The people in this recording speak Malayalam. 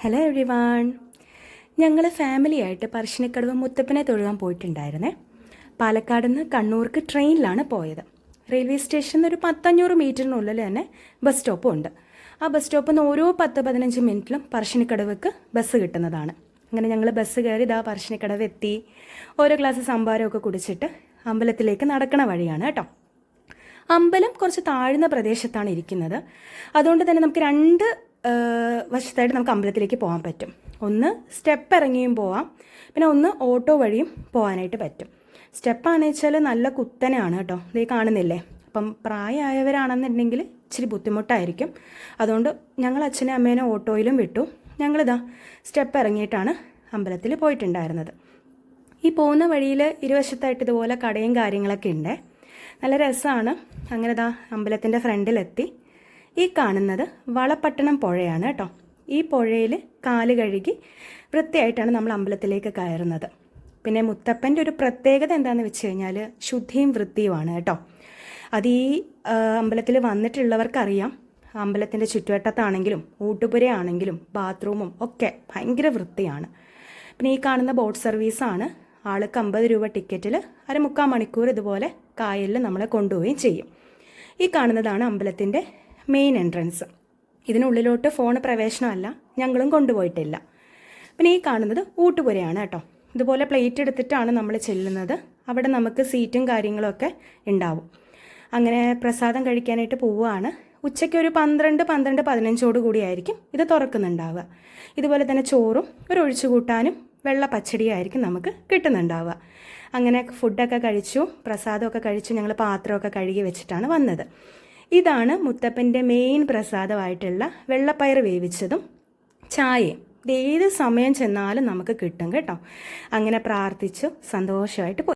Hello every one. ഞങ്ങൾ ഫാമിലിയായിട്ട് പറശ്ശിനിക്കടവ് മുത്തപ്പനെ തൊഴുകാൻ പോയിട്ടുണ്ടായിരുന്നേ. പാലക്കാട് നിന്ന് കണ്ണൂർക്ക് ട്രെയിനിലാണ് പോയത്. റെയിൽവേ സ്റ്റേഷനിൽ ഒരു 500 മീറ്ററിനുള്ളിൽ തന്നെ ബസ് സ്റ്റോപ്പും ഉണ്ട്. ആ ബസ് സ്റ്റോപ്പിൽ നിന്ന് ഓരോ 10-15 മിനിറ്റിലും പറശ്ശിനിക്കടവ്ക്ക് ബസ് കിട്ടുന്നതാണ്. അങ്ങനെ ഞങ്ങൾ ബസ് കയറി പറശ്ശിനിക്കടവ് എത്തി. ഓരോ ഗ്ലാസ് സംഭാരമൊക്കെ കുടിച്ചിട്ട് അമ്പലത്തിലേക്ക് നടക്കണ വഴിയാണ് കേട്ടോ. അമ്പലം കുറച്ച് താഴ്ന്ന പ്രദേശത്താണ് ഇരിക്കുന്നത്. അതുകൊണ്ട് തന്നെ നമുക്ക് രണ്ട് വശത്തായിട്ട് നമുക്ക് അമ്പലത്തിലേക്ക് പോകാൻ പറ്റും. ഒന്ന് സ്റ്റെപ്പ് ഇറങ്ങിയും പോവാം, പിന്നെ ഒന്ന് ഓട്ടോ വഴിയും പോകാനായിട്ട് പറ്റും. സ്റ്റെപ്പാണെന്ന് വെച്ചാൽ നല്ല കുത്തനെയാണ് കേട്ടോ, ഇത് കാണുന്നില്ലേ. അപ്പം പ്രായമായവരാണെന്നുണ്ടെങ്കിൽ ഇച്ചിരി ബുദ്ധിമുട്ടായിരിക്കും. അതുകൊണ്ട് ഞങ്ങൾ അച്ഛനും അമ്മേനെ ഓട്ടോയിലും വിട്ടു. ഞങ്ങളിതാ സ്റ്റെപ്പ് ഇറങ്ങിയിട്ടാണ് അമ്പലത്തിൽ പോയിട്ടുണ്ടായിരുന്നത്. ഈ പോകുന്ന വഴിയിൽ ഇരുവശത്തായിട്ട് ഇതുപോലെ കടയും കാര്യങ്ങളൊക്കെ ഉണ്ട്. നല്ല രസമാണ്. അങ്ങനെ അമ്പലത്തിൻ്റെ ഫ്രണ്ടിലെത്തി. ഈ കാണുന്നത് വളപട്ടണം പുഴയാണ് കേട്ടോ. ഈ പുഴയിൽ കാല് കഴുകി വൃത്തിയായിട്ടാണ് നമ്മൾ അമ്പലത്തിലേക്ക് കയറുന്നത്. പിന്നെ മുത്തപ്പൻ്റെ ഒരു പ്രത്യേകത എന്താണെന്ന് വെച്ച് കഴിഞ്ഞാൽ ശുദ്ധിയും വൃത്തിയുമാണ് കേട്ടോ. അത് ഈ അമ്പലത്തിൽ വന്നിട്ടുള്ളവർക്കറിയാം. അമ്പലത്തിൻ്റെ ചുറ്റുവട്ടത്താണെങ്കിലും ഊട്ടുപുരയാണെങ്കിലും ബാത്റൂമും ഒക്കെ ഭയങ്കര വൃത്തിയാണ്. പിന്നെ ഈ കാണുന്ന ബോട്ട് സർവീസാണ്. ആൾക്ക് 50 രൂപ ടിക്കറ്റിൽ 1/4 മണിക്കൂർ ഇതുപോലെ കായലിൽ നമ്മളെ കൊണ്ടുപോവുകയും ചെയ്യും. ഈ കാണുന്നതാണ് അമ്പലത്തിൻ്റെ മെയിൻ എൻട്രൻസ്. ഇതിനുള്ളിലോട്ട് ഫോൺ പ്രവേശനമല്ല, ഞങ്ങളും കൊണ്ടുപോയിട്ടില്ല. പിന്നെ ഈ കാണുന്നത് ഊട്ടുപുരയാണ് കേട്ടോ. ഇതുപോലെ പ്ലേറ്റ് എടുത്തിട്ടാണ് നമ്മൾ ചെല്ലുന്നത്. അവിടെ നമുക്ക് സീറ്റും കാര്യങ്ങളൊക്കെ ഉണ്ടാവും. അങ്ങനെ പ്രസാദം കഴിക്കാനായിട്ട് പോവുകയാണ്. ഉച്ചയ്ക്ക് ഒരു 12-15 കൂടിയായിരിക്കും ഇത് തുറക്കുന്നുണ്ടാവുക. ഇതുപോലെ തന്നെ ചോറും ഒരു ഒഴിച്ചുകൂട്ടാനും വെള്ള പച്ചടിയായിരിക്കും നമുക്ക് കിട്ടുന്നുണ്ടാവുക. അങ്ങനെ ഫുഡൊക്കെ കഴിച്ചു, പ്രസാദമൊക്കെ കഴിച്ചു. ഞങ്ങൾ പാത്രമൊക്കെ കഴുകി വെച്ചിട്ടാണ് വന്നത്. ഇതാണ് മുത്തപ്പൻ്റെ മെയിൻ പ്രസാദമായിട്ടുള്ള വെള്ളപ്പയർ വേവിച്ചതും ചായയും. ഇത് ഏത് സമയം ചെന്നാലും നമുക്ക് കിട്ടും കേട്ടോ. അങ്ങനെ പ്രാർത്ഥിച്ചു സന്തോഷമായിട്ട് പോയി.